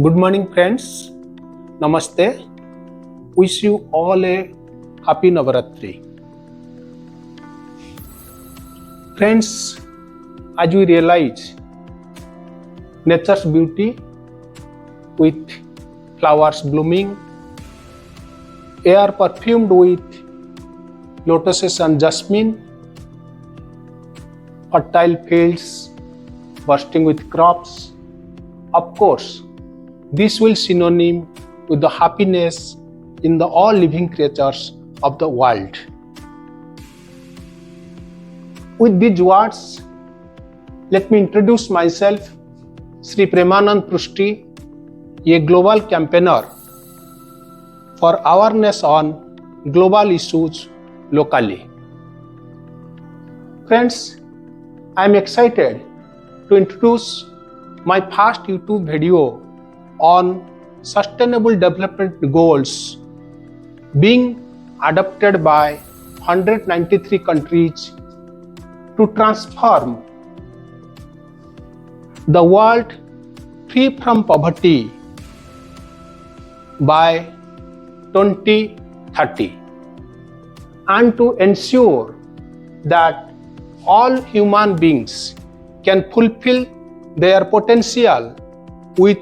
Good morning, friends. Namaste. Wish you all a happy Navaratri. Friends, as we realize nature's beauty with flowers blooming, air perfumed with lotuses and jasmine, fertile fields bursting with crops, of course, this will synonym with the happiness in the all living creatures of the world. With these words, let me introduce myself, Sri Premanand Prushti, a global campaigner for awareness on global issues locally. Friends, I am excited to introduce my first YouTube video on Sustainable Development Goals being adopted by 193 countries to transform the world free from poverty by 2030 and to ensure that all human beings can fulfill their potential with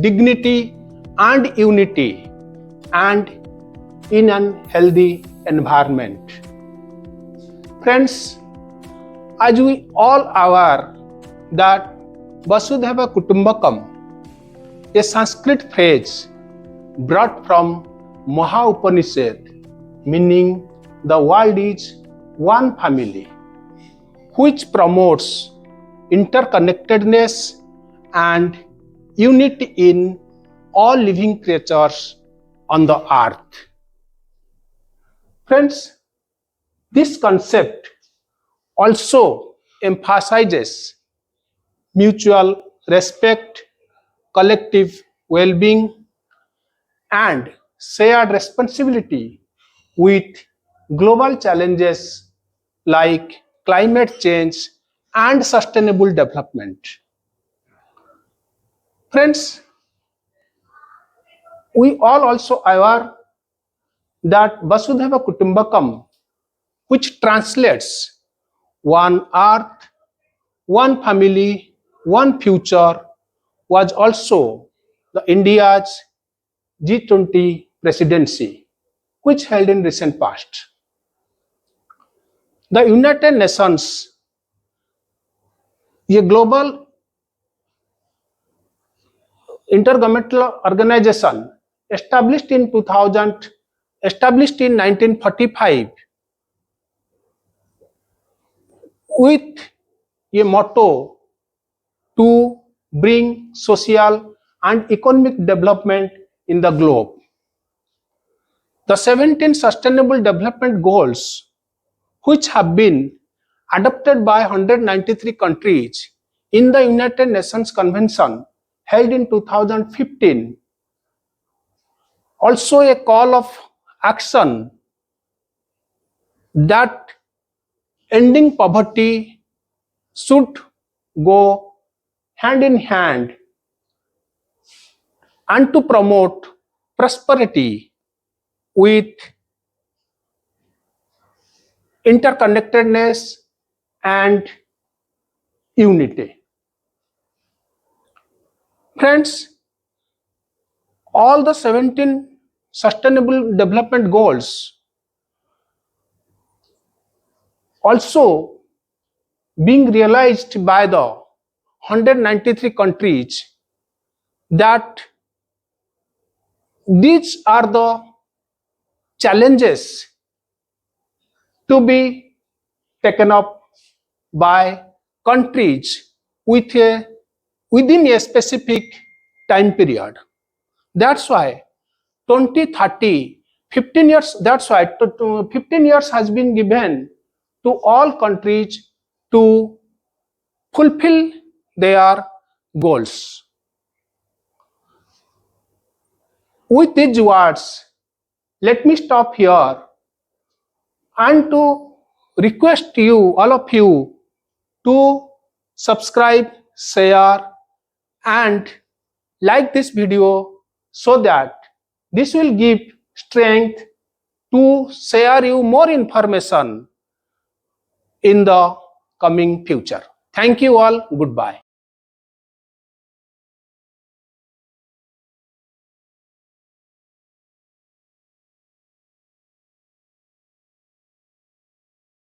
dignity and unity and in an healthy environment. Friends, as we all aware that Vasudhaiva Kutumbakam, a Sanskrit phrase brought from Maha Upanishad, meaning the world is one family, which promotes interconnectedness and unity in all living creatures on the earth. Friends, this concept also emphasizes mutual respect, collective well-being, and shared responsibility with global challenges like climate change and sustainable development. Friends, we all also aware that Vasudhaiva Kutumbakam, which translates one earth, one family, one future, was also the India's G20 presidency, which held in recent past. The United Nations, a global intergovernmental organization established in 1945 with a motto to bring social and economic development in the globe. The 17 Sustainable Development Goals, which have been adopted by 193 countries in the United Nations Convention held in 2015, also a call of action that ending poverty should go hand in hand and to promote prosperity with interconnectedness and unity. Friends, all the 17 Sustainable Development Goals also being realized by the 193 countries that these are the challenges to be taken up by countries within a specific time period. That's why 2030, 15 years, that's why 15 years has been given to all countries to fulfill their goals. With these words, let me stop here and to request you, all of you, to subscribe, share, and like this video so that this will give strength to share you more information in the coming future. Thank you all. Goodbye.